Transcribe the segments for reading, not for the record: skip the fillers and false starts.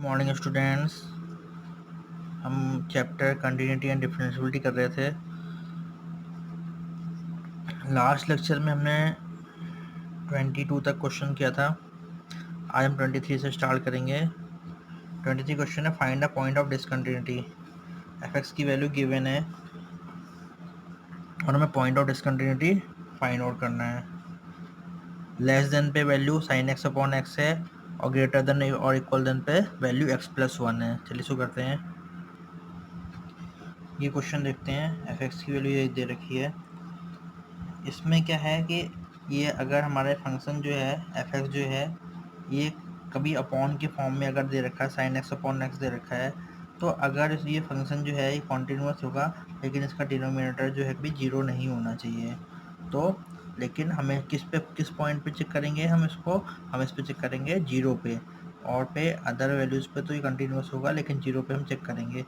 Morning students. हम chapter continuity and differentiability कर रहे थे। लास्ट लेक्चर में हमने 22 तक क्वेश्चन किया था। आज हम 23 से स्टार्ट करेंगे। 23 क्वेश्चन है, find the point of discontinuity. F की वैल्यू गिवन है और हमें point of discontinuity find out करना है। लेस देन पे value sign x upon x है और ग्रेटर देन और इक्वल देन पे वैल्यू एक्स प्लस वन है। चलिए शुरू करते हैं। ये क्वेश्चन देखते हैं। एफ की वैल्यू ये दे रखी है। इसमें क्या है कि ये अगर हमारे फंक्शन जो है एफ जो है ये कभी अपॉन के फॉर्म में अगर दे रखा है, साइन एक्स अपॉन एक्स दे रखा है, तो अगर ये फंक्शन जो है ये कॉन्टीन्यूअस होगा, लेकिन इसका डिनोमिनेटर जो है कभी जीरो नहीं होना चाहिए। तो लेकिन हमें किस पॉइंट पे चेक करेंगे, हम इस पे चेक करेंगे जीरो पे, और पे अदर वैल्यूज़ पे तो ये कंटिन्यूअस होगा, लेकिन जीरो पे हम चेक करेंगे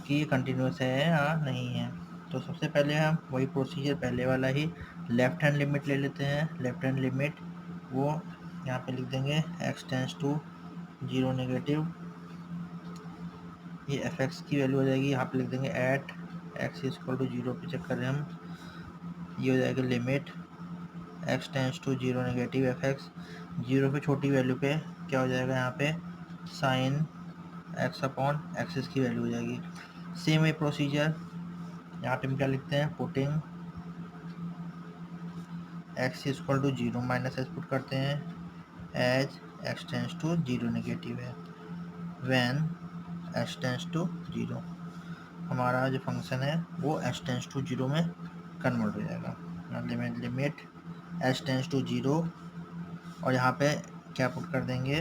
कि ये कंटिन्यूअस है या नहीं है। तो सबसे पहले हम वही प्रोसीजर पहले वाला ही लेफ्ट हैंड लिमिट ले लेते हैं। लेफ्ट हैंड लिमिट वो यहाँ पे लिख देंगे x tends to zero negative, ये एफ एक्स की वैल्यू हो जाएगी। यहाँ पे लिख देंगे at x equal to zero पे चेक करें हम, ये हो जाएगा limit x tends to zero negative f x. Zero पे छोटी वैल्यू पे क्या हो जाएगा, यहाँ पे साइन एक्स अपॉन एक्सिस की वैल्यू हो जाएगी। सेम वे प्रोसीजर यहाँ पे हम क्या लिखते हैं, putting x equal to zero minus h put करते हैं as x tends to zero negative है। When x tends to zero, हमारा जो फंक्शन है वो x टेंस टू जीरो में कन्वर्ट हो जाएगा। Limit x tends to zero, और यहाँ पे क्या पुट कर देंगे,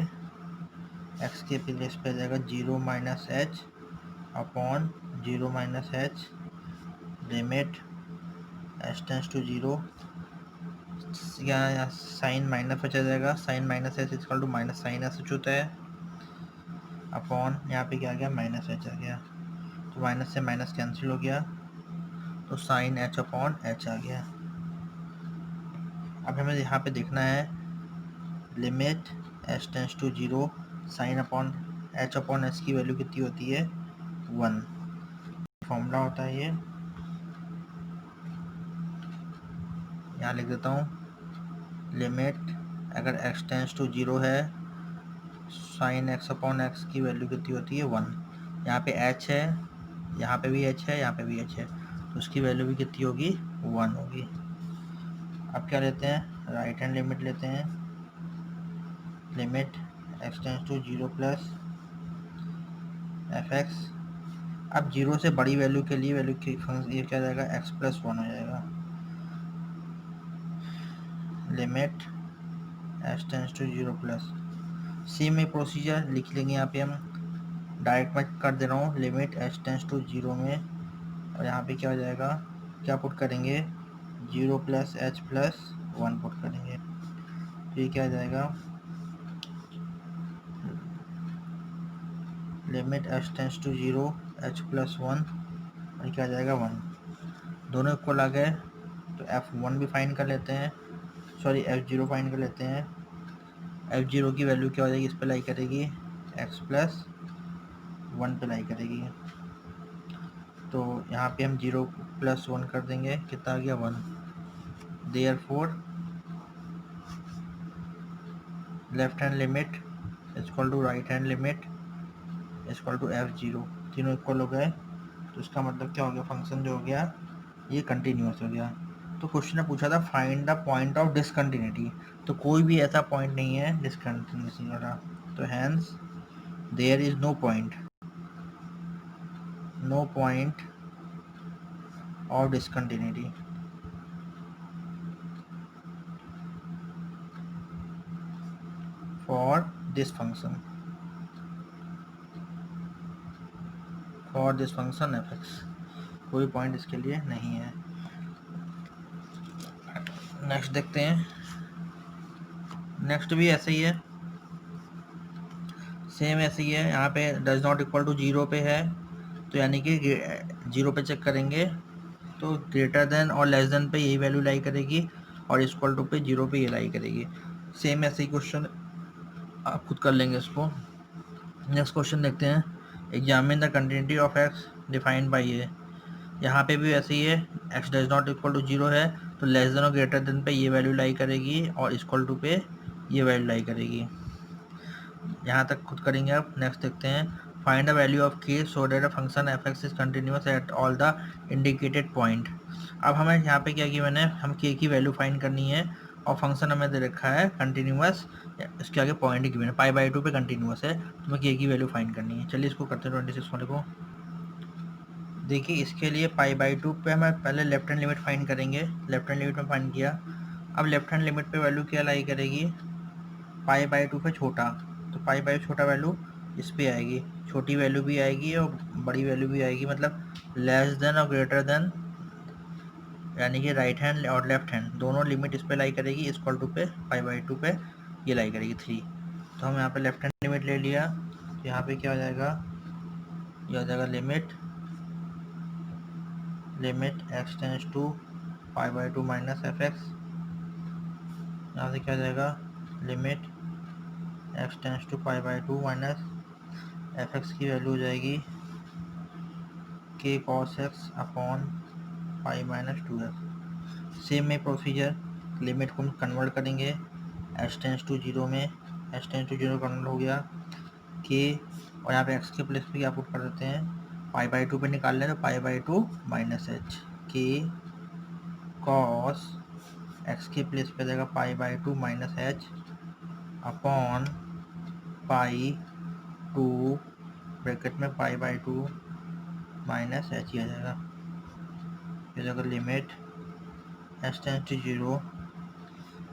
x के प्लेस पे जाएगा zero minus h upon zero minus h, limit x tends to zero, यहाँ साइन माइनस बचा जाएगा, sin minus h equal to minus sin h होता है, अपॉन यहाँ पे क्या आ गया, माइनस एच आ गया, तो माइनस से माइनस कैंसिल हो गया, तो साइन एच अपॉन एच आ गया। अब हमें यहाँ पे देखना है limit h tends to zero, sin upon h की वैल्यू कितनी होती है, 1। फॉर्मूला होता है ये, यहाँ लिख देता हूँ। लिमिट अगर x टेंस टू जीरो है, साइन एक्स अपॉन एक्स की वैल्यू कितनी होती है, 1। यहाँ पे h है, यहाँ पे भी h है, यहाँ पे भी h है, तो उसकी वैल्यू भी कितनी होगी, 1 होगी। अब क्या लेते हैं, राइट हैंड लिमिट लेते हैं। Limit x tends to zero plus F x. अब जीरो से बड़ी वैल्यू के लिए वैल्यू की ये क्या जाएगा, x प्लस वन हो जाएगा। Limit x tends to zero plus, same में प्रोसीजर लिख लेंगे। यहाँ पे हम डायरेक्ट मैं कर दे रहा हूँ, limit x tends to zero में, और यहाँ पे क्या हो जाएगा, क्या पुट करेंगे, zero plus h plus one put करेंगे, तो ये क्या आ जाएगा, limit h tends to zero h plus one, और क्या आ जाएगा 1। दोनों इक्वल आ गए, तो f1 भी फाइंड कर लेते हैं, सॉरी f0 फाइंड कर लेते हैं। f0 की वैल्यू क्या हो जाएगी, इस पे लाई करेगी, x प्लस वन पे लाई करेगी, तो यहाँ पे हम जीरो प्लस वन कर देंगे, कितना आ गया, 1। Therefore left hand limit equal to right hand limit equal to f0, तीनों इक्वल हो गए, तो इसका मतलब क्या हो गया, फंक्शन जो हो गया ये कंटिन्यूअस हो गया। तो क्वेश्चन ने पूछा था find the point of discontinuity, तो कोई भी ऐसा पॉइंट नहीं है डिसकंटिन्यूटी वाला, तो hence there is no point of discontinuity for this function f x, कोई पॉइंट इसके लिए नहीं है। नेक्स्ट देखते हैं। नेक्स्ट भी ऐसे ही है, सेम ऐसे ही है। यहाँ पे does not equal to zero पे है, तो यानी कि जीरो पे चेक करेंगे, तो ग्रेटर देन और लेस देन पे यही वैल्यू लाई करेगी, और इक्वल टू पे जीरो पे ये लाई करेगी। सेम ऐसे ही क्वेश्चन आप खुद कर लेंगे इसको। नेक्स्ट क्वेश्चन देखते हैं, examine the continuity of x defined by a. यहाँ पे भी ऐसे ही है, x does not equal to 0 है तो लेस देन और ग्रेटर देन पे ये वैल्यू लाई करेगी और इक्वल टू पे ये वैल्यू लाई करेगी। यहाँ तक खुद करेंगे। अब नेक्स्ट देखते हैं, फाइंड द वैल्यू ऑफ के so that a function f x is continuous at all the indicated point. अब हमें यहाँ पे क्या किया, मैंने हम के की वैल्यू फाइंड करनी है और फंक्शन हमें दे रखा है कंटिन्यूस, इसके आगे पॉइंट की मैंने पाई/2 पे कंटिन्यूस है तो हमें के की वैल्यू फाइंड करनी है। चलिए इसको करते हैं 26 वाले को। देखिए इसके लिए पाई/2 पे हमें पहले लेफ्ट हैंड लिमिट फाइंड करेंगे। लेफ्ट हैंड लिमिट में फाइंड किया, अब लेफ्ट हैंड लिमिट पे वैल्यू क्या लाई करेगी, पाई/2 पे छोटा, तो पाई/2 छोटा वैल्यू इस पे आएगी, छोटी वैल्यू भी आएगी और बड़ी वैल्यू भी आएगी, मतलब लेस देन और ग्रेटर देन, यानी कि राइट हैंड और लेफ्ट हैंड दोनों लिमिट इस पे लाई करेगी, इक्वल टू पे पाई/2 पे ये लाई करेगी 3। तो हम यहाँ पे लेफ्ट हैंड लिमिट ले लिया, तो यहाँ पे क्या हो जाएगा, ये हो जाएगा लिमिट x टेंस टू पाई/2 माइनस एफ एक्स। यहाँ से क्या हो जाएगा, लिमिट x टेंस टू पाई/2 माइनस एफ एक्स की वैल्यू हो जाएगी k cos x अपॉन पाई-2x। सेम में प्रोसीजर, लिमिट को हम कन्वर्ट करेंगे h टेंस टू 0 में, h टेंस टू 0 कन्वर्ट हो गया k, और यहाँ पे x के प्लेस पे क्या पुट कर देते हैं, पाई/2 पे निकाल लें तो पाई/2 minus h, k cos x के प्लेस पे देगा पाई/2 माइनस h अपॉन पाई/2 ब्रैकेट में पाई/2 माइनस h ही आ जाएगा। ये जगह लिमिट h टेंस टू 0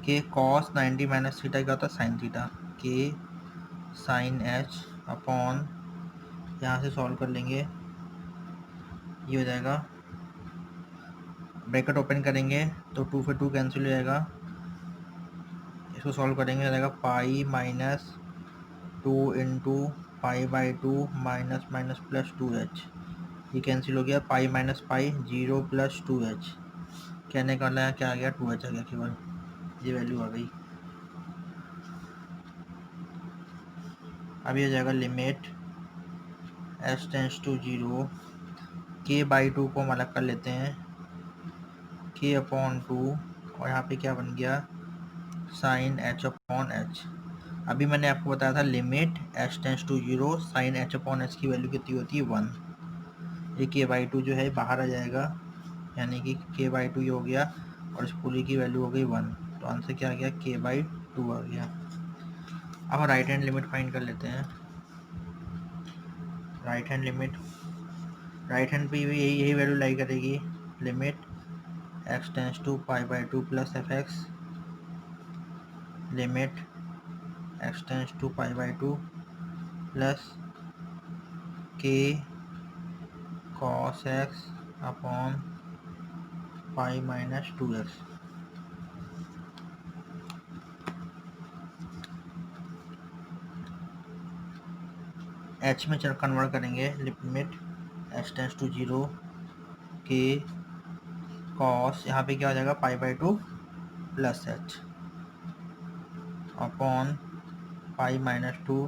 के cos 90 माइनस थीटा क्या होता है, साइन थीटा, के साइन h अपॉन, यहाँ से सॉल्व कर लेंगे, ये हो जाएगा, ब्रैकेट ओपन करेंगे तो 2 से 2 कैंसिल हो जाएगा, इसको सॉल्व करेंगे हो जाएगा पाई माइनस 2 इंटू पाई/2 माइनस माइनस प्लस 2h, ये कैंसिल हो गया, pi minus pi 0 plus 2h, कहने का मतलब क्या आ गया, 2h आ गया, केवल ये वैल्यू आ गई। अब ये हो जाएगा limit h tends to 0, k/2 को हम अलग कर लेते हैं, k अपॉन 2, और यहाँ पे क्या बन गया, साइन h अपॉन h। अभी मैंने आपको बताया था limit h tends to 0 sin h upon h की वैल्यू कितनी होती है, 1। ये k/2 जो है बाहर आ जाएगा, यानी कि k/2 हो गया और इस पूरी की वैल्यू हो गई 1, तो आंसर क्या आ गया, k/2 आ गया। अब राइट हैंड लिमिट फाइंड कर लेते हैं। Right hand limit, right hand पे भी यही वैल्यू लाई करेगी, लिमिट x टेंस टू पाई/2 plus F x, limit x tends to पाई/2 plus k cos x upon पाई-2x। h में चल कन्वर्ट करेंगे, लिमिट h टेंस टू 0 के cos, यहाँ पे क्या हो जाएगा, पाई/2 प्लस h अपॉन पाई-2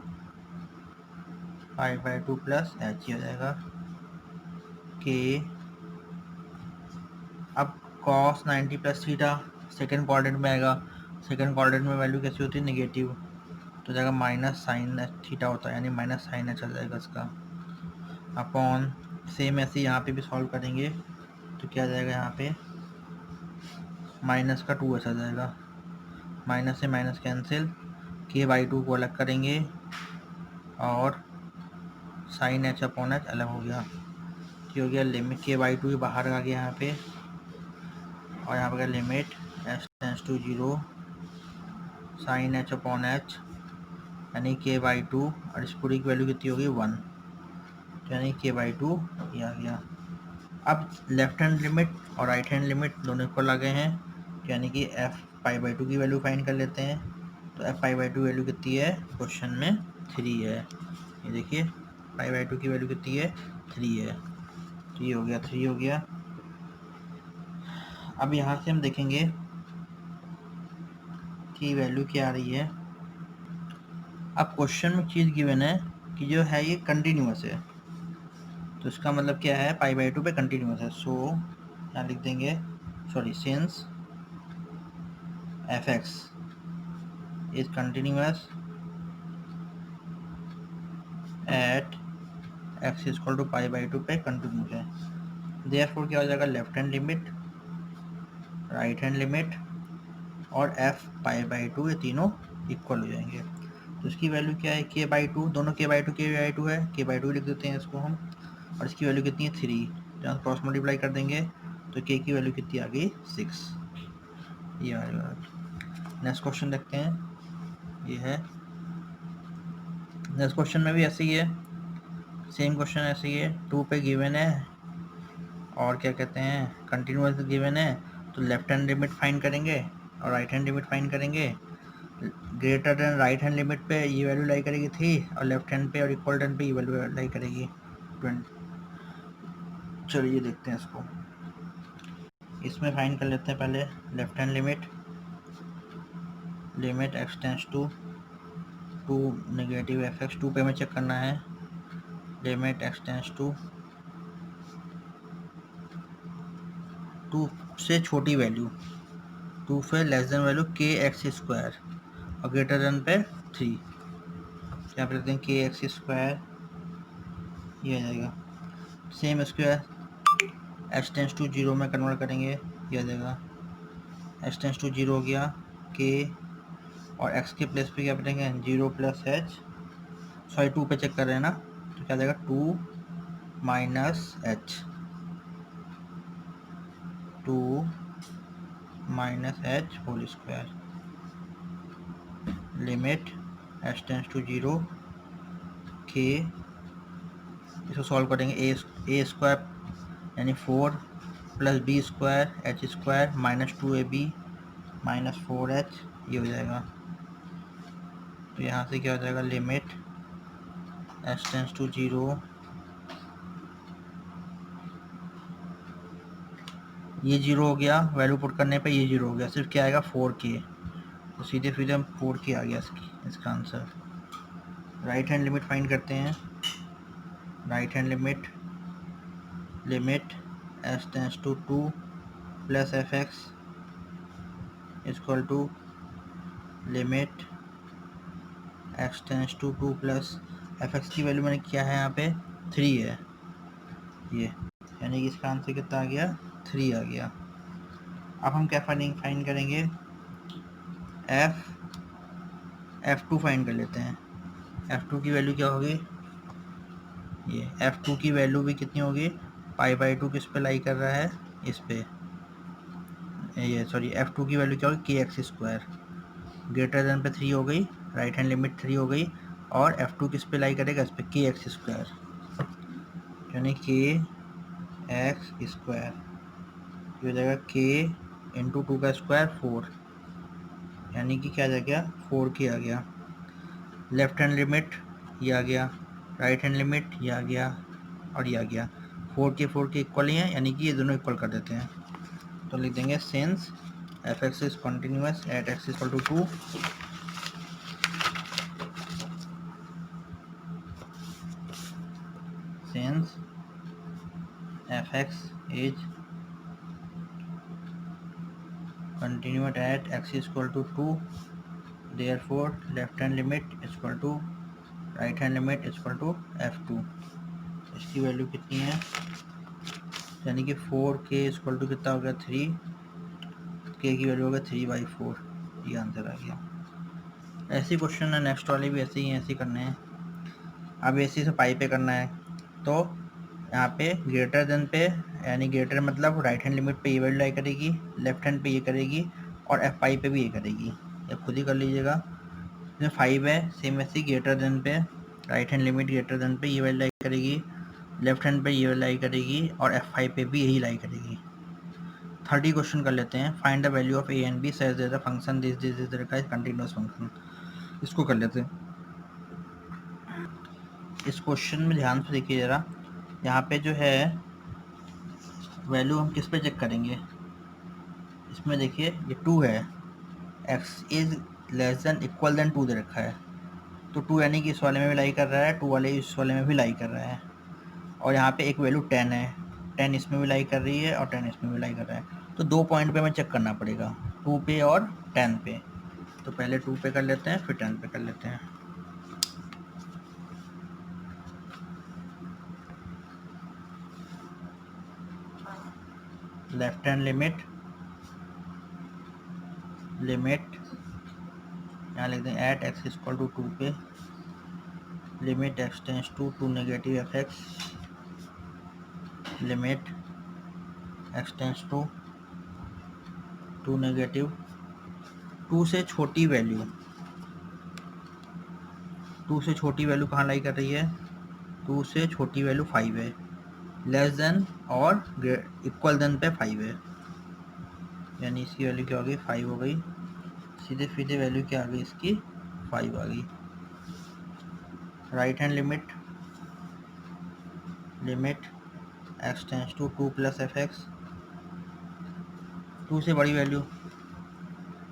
पाई/2 प्लस h ही हो जाएगा के। अब cos 90 plus theta second quadrant में आएगा, सेकेंड क्वाड्रेंट में वैल्यू कैसी होती है, नेगेटिव, तो जाएगा माइनस साइन थीटा होता है, यानी माइनस साइन h आ जाएगा इसका, अपॉन सेम ऐसे यहाँ पे भी सॉल्व करेंगे तो क्या आ जाएगा, यहाँ पे माइनस का 2h आ जाएगा, माइनस से माइनस कैंसिल, k/2 को अलग करेंगे और साइन h अपॉन h अलग हो गया, ये हो गया लिमिट k/2 बाहर आ गया यहाँ पे, और यहाँ पर limit h tends to 0 sin h upon h, यानी k/2, और इस पूरी की वैल्यू कितनी होगी, 1, यानी k/2 ये आ गया। अब लेफ्ट हैंड लिमिट और राइट हैंड लिमिट दोनों को लगे हैं, यानी कि f पाई/2 की वैल्यू फाइंड कर लेते हैं, तो f पाई/2 वैल्यू कितनी है, क्वेश्चन में 3 है, ये देखिए पाई/2 की वैल्यू कितनी है, 3 है, तो ये हो गया, 3 हो गया। अब यहाँ से हम देखेंगे कि वैल्यू क्या आ रही है। अब क्वेश्चन में चीज़ गिवन है कि जो है ये कंटिन्यूस है, तो इसका मतलब क्या है, पाई बाई 2 पे कंटिन्यूस है। सो यहाँ लिख देंगे, sorry, since f x is continuous at x equal to pi by 2 पे कंटिन्यूस है। देयरफॉर क्या हो जाएगा, left hand limit, right hand limit और एफ पाई बाई 2, ये तीनों इक्वल हो जाएंगे। तो इसकी वैल्यू क्या है, के बाई 2, दोनों के बाई 2 है, के बाई 2 लिख देते हैं इसको हम, और इसकी वैल्यू कितनी है 3, जहाँ क्रॉस मल्टीप्लाई कर देंगे तो के की वैल्यू कितनी आ गई 6। ये वाली बात। नेक्स्ट क्वेश्चन देखते हैं, ये है नेक्स्ट क्वेश्चन में भी ऐसे ही है, सेम क्वेश्चन ऐसे ही है, 2 पे गिवन है और क्या कहते हैं कंटिन्यूस गिवन है, तो लेफ्ट हैंड लिमिट फाइंड करेंगे और राइट हैंड लिमिट फाइंड करेंगे। Greater than right hand limit पे ये वैल्यू लाई करेगी 3 और लेफ्ट हैंड पे और इक्वल टर्न पे ये वैल्यू लाई करेगी 20। चलिए देखते हैं इसको, इसमें फाइंड कर लेते हैं पहले left hand limit, limit x tends to 2 negative f x, 2 पे में चेक करना है, लिमिट एक्स टेंस टू 2 से छोटी वैल्यू, 2 से लेस देन वैल्यू के एक्स स्क्वायर और ग्रेटर देन पे 3, यहाँ पे लिखते हैं के एक्स स्क्वायर, ये आ जाएगा। Same square h tends to 0 में कन्वर्ट करेंगे, ये आ जाएगा एच टेंस टू 0 हो गया के, और एक्स के प्लेस पे क्या करेंगे 0 प्लस एच, सॉरी 2 पे चेक कर रहे हैं ना, तो क्या आ जाएगा 2 minus h, 2 minus h whole square, limit h tends to 0 के, इसको सॉल्व करेंगे ए स्क्वायर यानी 4 plus b square h square minus 2ab minus 4h, ये हो जाएगा। तो यहाँ से क्या हो जाएगा, लिमिट एच टेंस टू 0, ये 0 हो गया, वैल्यू पुट करने पे ये 0 हो गया, सिर्फ क्या आएगा 4k, तो सीधे सीधे हम 4k आ गया इसका answer. Right hand limit find करते हैं, right hand limit, limit h tends to 2 plus F x equal to limit x tends to 2 plus F x की वैल्यू मैंने क्या है यहाँ पे 3 है, ये यानी कि इसका आंसर कितना आ गया 3 आ गया। अब हम क्या फाइंड करेंगे, F2 फाइंड कर लेते हैं। F2 की वैल्यू क्या होगी, ये F2 की वैल्यू भी कितनी होगी, पाई बाई 2 किस पे लाई कर रहा है, इस पे, ये सॉरी F2 की वैल्यू क्या होगी के एक्स स्क्वायर, ग्रेटर देन पे 3 हो गई, राइट हैंड लिमिट 3 हो गई, और F2 किस पे लाई करेगा, इस पे के एक्स स्क्वायर, यानी के एक्स स्क्वायर, ये हो जाएगा के इंटू 2 का स्क्वायर 4, यानी कि क्या आ गया 4k आ गया। लेफ्ट हैंड लिमिट ये आ गया, राइट हैंड लिमिट ये आ गया और ये आ गया, 4k इक्वल ही है, यानी कि ये दोनों इक्वल कर देते हैं। तो लिख देंगे since f x is continuous at x equal to 2, since f x is continuous at x is equal to 2, therefore left hand limit is equal to right hand limit is equal to f2। इसकी value कितनी है, यानी कि 4k equal to कितना हो गया 3, k की value हो गया 3/4, ये आंसर आ गया। ऐसे क्वेश्चन है नेक्स्ट वाले भी ऐसे ही हैं, ऐसे करने हैं। अब ऐसे से पाई पे करना है, तो यहाँ पे ग्रेटर देन पे, यानी ग्रेटर मतलब राइट हैंड लिमिट पे ये वैल्यू लाई करेगी, लेफ्ट हैंड पे ये करेगी, और एफ पाई पे भी ये करेगी, ये खुद ही कर लीजिएगा। इसमें 5 है, सेम ऐसे ग्रेटर देन पे, right hand limit greater than पे ये वैल्यू लाई करेगी, लेफ्ट हैंड पे ये वैल्यू लाई करेगी, और एफ फाइव पे भी यही लाई करेगी। 30 क्वेश्चन कर लेते हैं, find the value of a and b such that the function this is का कंटिन्यूअस फंक्शन। इसको कर लेते हैं। इस क्वेश्चन में ध्यान से देखिए ज़रा, यहाँ पे जो है वैल्यू हम किस पे चेक करेंगे, इसमें देखिए ये 2 है, x is less than equal than 2 दे रखा है, तो 2 यानी कि इस वाले में भी लाई कर रहा है, 2 वाले इस वाले में भी लाई कर रहा है। और यहाँ पे एक वैल्यू 10 है, 10 इसमें भी लाई कर रही है और 10 इसमें भी लाई कर रहा है। तो 2 पॉइंट पे हमें चेक करना पड़ेगा, 2 पे और 10 पे। तो पहले 2 पे कर लेते हैं, फिर 10 पे कर लेते हैं। लेफ्ट हैंड लिमिट यहाँ लिख दें एट एक्स इक्वल टू 2 पे, limit x tends to negative f x, limit x tends to negative 2 से छोटी वैल्यू, 2 से छोटी वैल्यू कहाँ लाई कर रही है, 2 से छोटी वैल्यू 5 है, लेस देन और इक्वल देन पे 5 है, यानी इसकी वैल्यू क्या हो गई, 5 हो गई। सीधे सीधे वैल्यू क्या आ गई इसकी, 5 आ गई। Right hand limit x tends to 2 plus F x, 2 से बड़ी वैल्यू,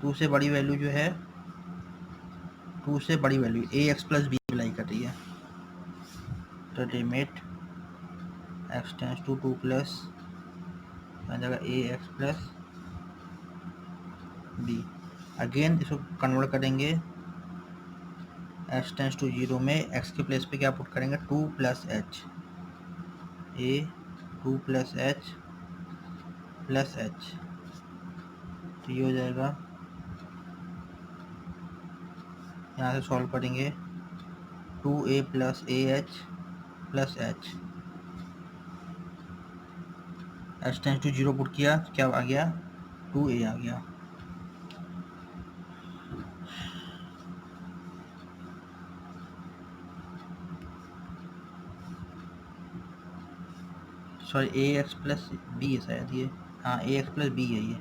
2 से बड़ी वैल्यू जो है, 2 से बड़ी value a x plus b apply कर रही है। तो limit x tends to 2 plus जगह a x plus b. Again इसको कन्वर्ट करेंगे, एक्स टेंस टू 0 में एक्स के प्लेस पे क्या पुट करेंगे, 2 plus h, a 2 plus h plus h. तो ये हो जाएगा, यहाँ से सॉल्व करेंगे, 2a plus a h plus h, h tends to 0 put किया, क्या आ गया, 2a आ गया। Sorry a x plus b है शायद ये, हाँ ए एक्स प्लस बी है ये,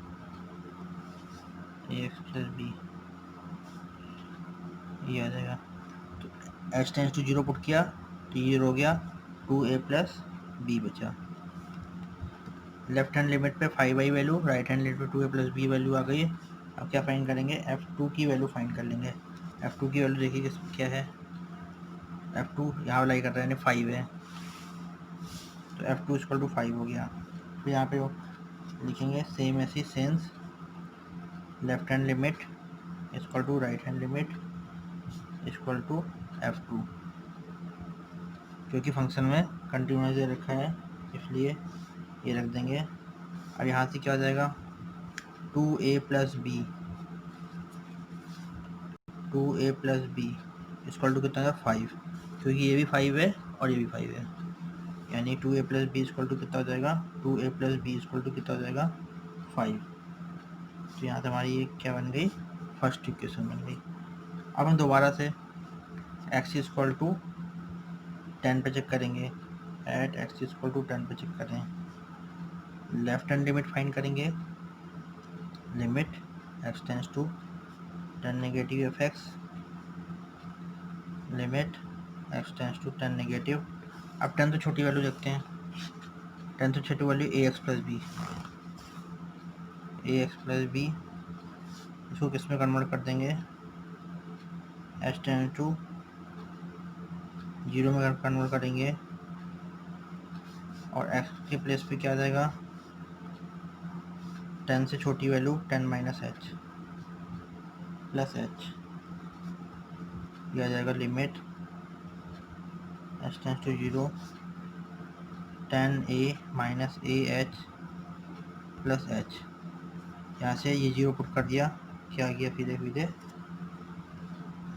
ए एक्स प्लस बी ये आ जाएगा। तो एच टेंस टू 0 पुट किया तो ये हो गया, 2a प्लस बी बचा। लेफ्ट हैंड लिमिट पे 5i value, right hand limit पे 2a प्लस बी वैल्यू आ गई। अब क्या फाइंड करेंगे, f2 की वैल्यू फाइंड कर लेंगे। f2 की वैल्यू देखिए क्या है, f2 यहाँ लाई कर रहे हैं 5 है, तो f2 इक्वल टू 5 हो गया। फिर यहाँ पे लिखेंगे सेम ऐसी since, left hand limit equal to right hand limit equal to f2, क्योंकि फंक्शन में कंटिन्यूस दे रखा है इसलिए ये रख देंगे। और यहाँ से क्या हो जाएगा, 2a plus b, 2a plus b equal to कितना है, 5, क्योंकि ये भी 5 है और ये भी 5 है, यानी 2a plus b equal to कितना हो जाएगा, 2a plus b equal to कितना हो जाएगा, 5। तो यहाँ से हमारी ये क्या बन गई, फर्स्ट इक्वेशन बन गई। अब हम दोबारा से x इक्वल टू 10 पे चेक करेंगे, एट x इक्वल टू 10 पे चेक करें, लेफ्ट हैंड लिमिट फाइंड करेंगे, limit x tends to 10 negative f x, limit x tends to 10 negative. अब 10 तो छोटी वैल्यू देखते हैं, 10 तो छोटी value a x plus B, इसको किस में कन्वर्ट कर देंगे, एच टेंस टू 0 में कन्वर्ट करेंगे, और x के प्लेस पे क्या आ जाएगा, 10 से छोटी value 10 minus h plus h, यह आ जाएगा limit h tends to 0 10a minus a h plus h. यहाँ से ये 0 पुट कर दिया, क्या आ गया, सीधे सीधे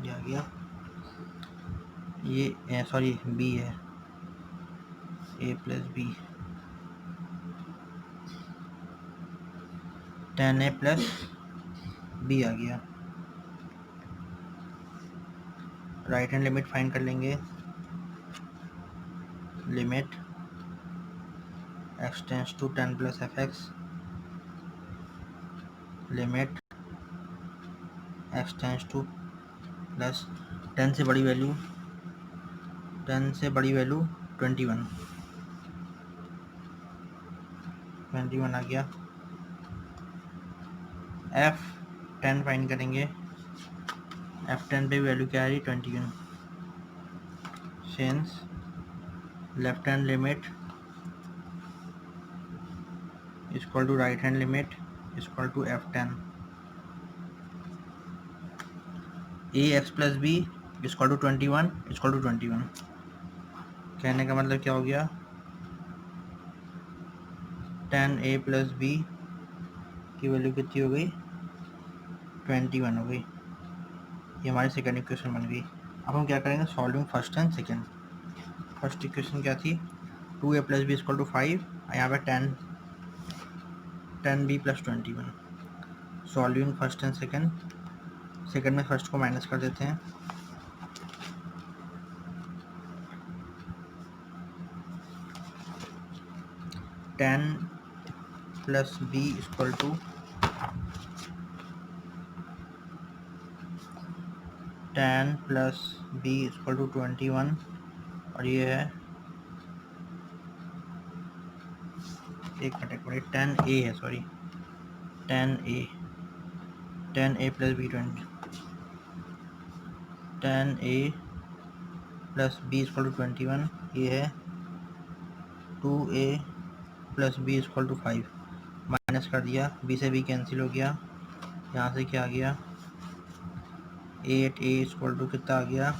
ये आ गया, ये सॉरी b है, a plus B, 10a plus B आ गया। राइट हैंड लिमिट फाइंड कर लेंगे, limit x tends to 10 plus F x, limit x tends to plus 10 से बड़ी वैल्यू, 10 से बड़ी वैल्यू 21 आ गया। f10 फाइंड करेंगे, f10 पे वैल्यू क्या आ रही, 21, since left hand limit is equal to right hand limit is equal to f10 ax plus b is equal to 21 is equal to 21। कहने का मतलब क्या हो गया, 10a प्लस बी की वैल्यू कितनी हो गई, 21 हो गई। ये हमारी सेकेंड इक्वेशन बन गई। अब हम क्या करेंगे, solving first and second. First equation क्या थी, 2a plus b equal to 5, यहाँ पे 10b प्लस 21। Solving first and second, second में फर्स्ट को माइनस कर देते हैं, ten plus b equal to 10 plus b equal to 21, और ये है एक मिनट 10a है, sorry 10a plus B 10a plus b equal to 21, ये है 2a plus b equal to 5, minus कर दिया, b से b कैंसिल हो गया, यहाँ से क्या आ गया 8a इक्वल टू कितना आ गया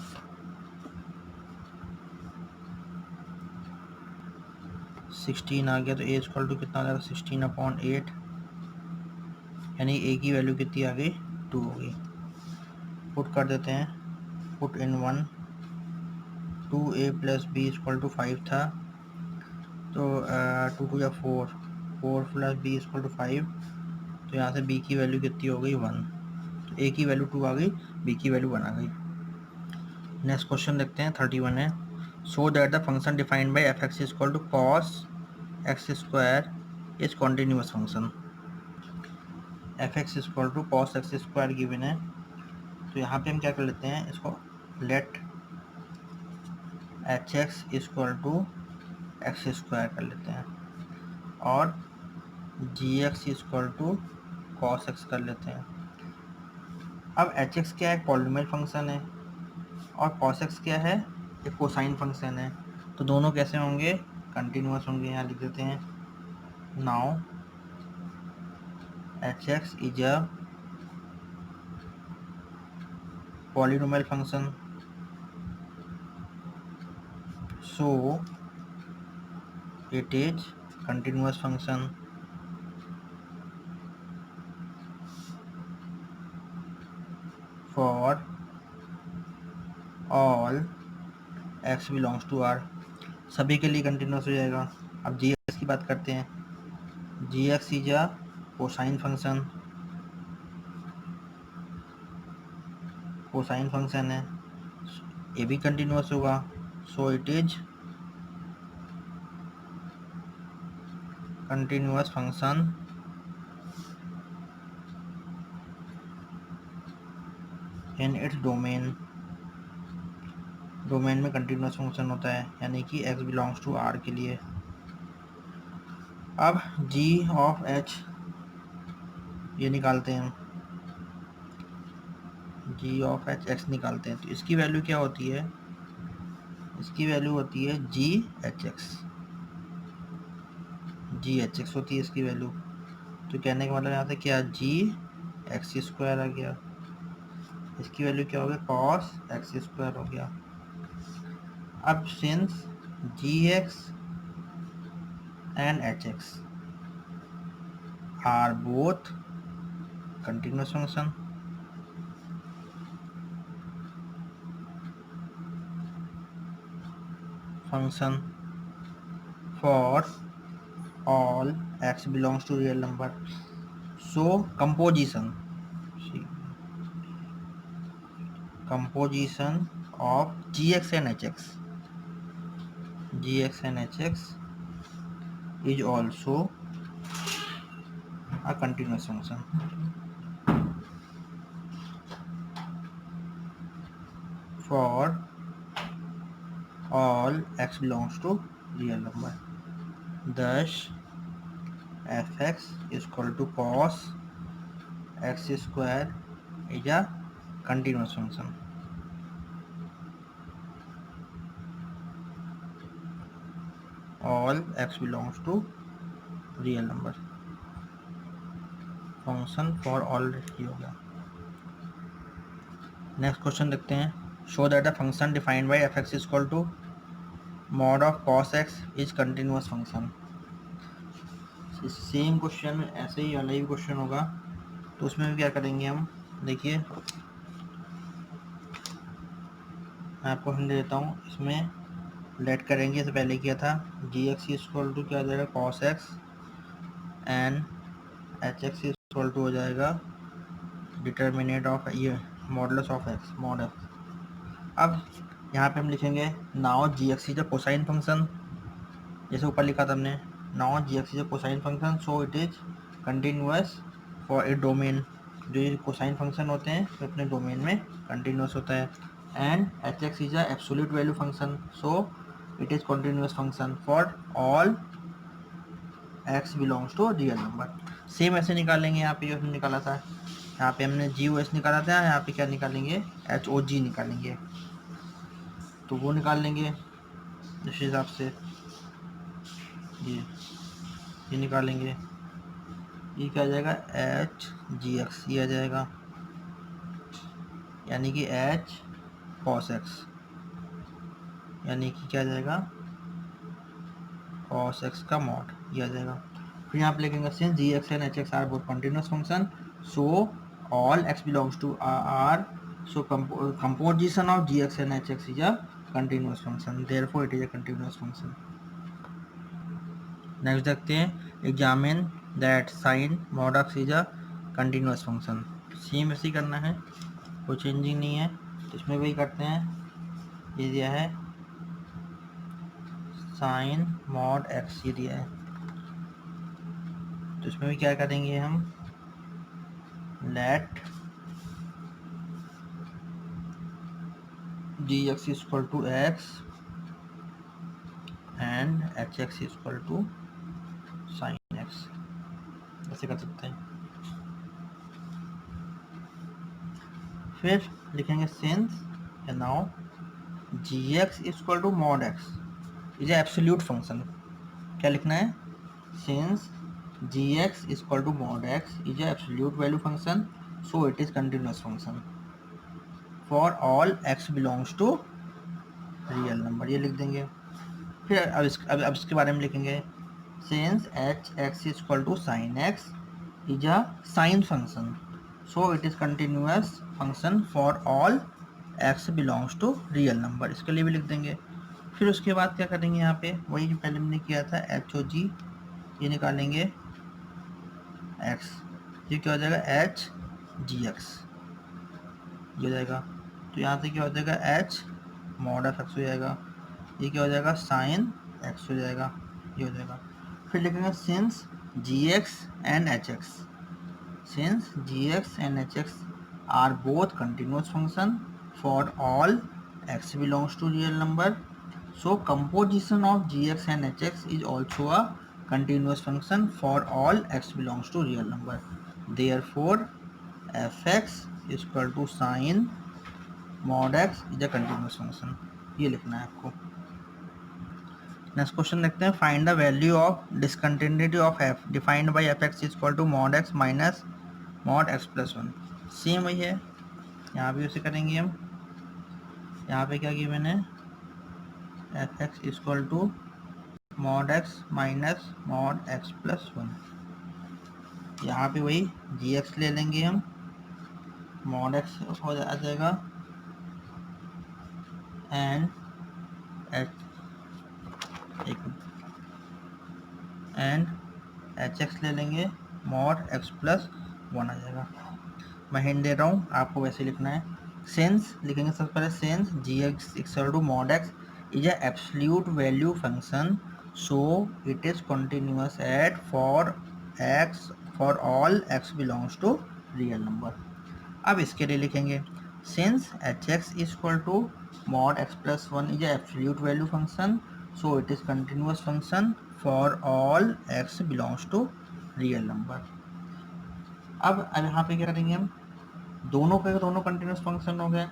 16 आ गया, तो a इक्वल टू कितना आ जाएगा 16/8, यानी a की वैल्यू कितनी आ गई 2 हो गई। पुट कर देते हैं, put in 1, 2a plus b equal to 5 था, तो 2 2 या 4 प्लस बी इक्वल टू 5, तो यहाँ से b की वैल्यू कितनी हो गई 1, तो a की वैल्यू 2 आ गई, b की वैल्यू 1 आ गई। नेक्स्ट क्वेश्चन देखते हैं, 31 है, so that the function defined by f x equal to cos x square is continuous function. F x equal to cos x square given है, तो यहाँ पे हम क्या कर लेते हैं, इसको let h x equal to x square कर लेते हैं, और g x equal to cos x कर लेते हैं। अब एच एक्स क्या है, पॉलिनोमियल फंक्शन है, और कॉस एक्स क्या है, एक कोसाइन फंक्शन है, तो दोनों कैसे होंगे, कंटिन्यूस होंगे। यहाँ लिख देते हैं, now H x is a polynomial function, so it is continuous function for all x belongs to R। सभी के लिए कंटिन्यूस हो जाएगा। अब जी एक्स की बात करते हैं, g x is a cosine function, cosine function है, ये भी कंटिन्यूस होगा, so it is continuous function in its domain. Domain में कंटिन्यूस फंक्शन होता है, यानी कि x बिलोंग्स टू R के लिए। अब g ऑफ h ये निकालते हैं, g ऑफ h x निकालते हैं, तो इसकी वैल्यू क्या होती है, इसकी वैल्यू होती है जी एच एक्स होती है इसकी वैल्यू। तो कहने का मतलब यहाँ से क्या, जी एक्स स्क्वायर आ गया, इसकी वैल्यू क्या हो गया, कॉस एक्स स्क्वायर हो गया। अब since g x and h x are both continuous function for all x belongs to real number, so composition of gx and hx is also a continuous function for all x belongs to real number, thus fx is equal to cos x square is a continuous function। All x belongs to real number, function for all ये हो गया। Next question देखते हैं, show that the function defined by f x equal to mod of cos x is continuous function. Same question ऐसे ही अलग ही question होगा, तो उसमें भी क्या करेंगे हम, देखिए मैं आपको हिंट देता हूँ। इसमें लेट करेंगे, इससे पहले किया था जी एक्स इक्वल टू क्या हो जाएगा cos x and h x equal to हो जाएगा डिटर्मिनेट ऑफ ये modulus of x mod x. अब यहाँ पे हम लिखेंगे now g x is a cosine function, जैसे ऊपर लिखा था हमने, now g x is a cosine function so it is continuous for a domain. जो ये कोसाइन फंक्शन होते हैं तो अपने डोमेन में कंटिन्यूअस होता है। And h x is a absolute value function so it is continuous function for all x belongs to real number. Same ऐसे निकालेंगे, यहाँ पे जो हमने निकाला था, यहाँ पे हमने जी ओ एस निकाला था, यहाँ पे क्या निकालेंगे एच ओ जी निकालेंगे, तो वो निकाल लेंगे इस हिसाब से। ये निकालेंगे, ये क्या आ जाएगा एच जी एक्स, ये आ जाएगा यानी कि एच कॉस एक्स, यानी कि क्या आ जाएगा कॉस एक्स का मॉड, ये आ जाएगा। फिर यहाँ पे लिखेंगे since g x and h x are both continuous function so all x belongs to R so composition of gx and hx is a continuous function therefore it is a continuous function। Next देखते हैं examine that sine mod x is a continuous function. Same ऐसे ही करना है, कोई changing नहीं है, तो इसमें वही करते हैं। ये दिया है साइन मॉड एक्स, ये दिया है, तो इसमें भी क्या करेंगे हम, let g x equal to x and h x equal to sine x, ऐसे कर सकते हैं। फिर लिखेंगे since now g x equal to mod x is absolute function. क्या लिखना है, since g x equal to mod x is absolute value function so it is continuous function for all x belongs to real number, ये लिख देंगे। फिर अब इसके बारे में लिखेंगे since h x equal to sine x is a sine function so it is continuous function for all x belongs to real number, इसके लिए भी लिख देंगे। फिर उसके बाद क्या करेंगे, यहाँ पे वही जो पहले हमने किया था एच ओ जी, ये निकालेंगे एक्स, ये क्या हो जाएगा एच जी एक्स, ये हो जाएगा, तो यहाँ से क्या हो जाएगा एच मॉड ऑफ एक्स हो जाएगा, ये क्या हो जाएगा साइन एक्स हो जाएगा, ये हो जाएगा। फिर लिखेंगे since g x and h x, since g x and h x are both continuous function for all x belongs to real number so composition of gx and hx is also a continuous function for all x belongs to real number therefore fx is equal to sin mod x is a continuous function, ये लिखना है आपको। Next question देखते हैं, find the value of discontinuity of f defined by fx is equal to mod x minus mod x plus 1। सेम वही है, यहाँ भी उसे करेंगे हम। यहाँ पे क्या किया मैंने, f x equal to mod x minus mod x plus 1, यहाँ पे वही जी एक्स ले लेंगे हम, मॉड एक्स हो जाएगा एंड एच एक्स ले लेंगे, मॉड एक्स प्लस 1 आ जाएगा। मैं हिंट दे रहा हूँ, आपको वैसे लिखना है। सिंस लिखेंगे सबसे पहले, since g x equal to mod x is a absolute value function so it is continuous at for x for all x belongs to real number. अब इसके लिए लिखेंगे since h x equal to mod x plus 1 is a absolute value function so it is continuous function for all x belongs to real number. अब यहाँ पे क्या करेंगे हम, दोनों के दोनों कंटिन्यूस फंक्शन हो गए।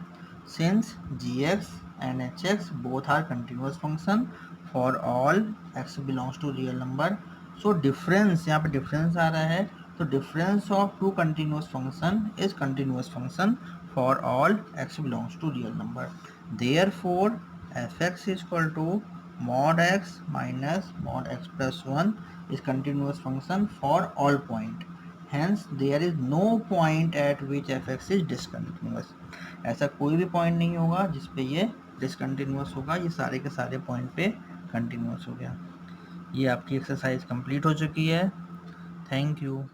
Since g x and h x both are continuous function for all x belongs to real number. So difference, यहाँ पे डिफरेंस आ रहा है, तो difference of two continuous function is continuous function for all x belongs to real number. Therefore fx is equal to mod x minus mod x plus 1 is continuous function for all point, hence there is no point at which fx is discontinuous। ऐसा कोई भी point नहीं होगा जिस पे ये discontinuous होगा, ये सारे के सारे पॉइंट पे कंटिन्यूअस हो गया। ये आपकी एक्सरसाइज कंप्लीट हो चुकी है। Thank you.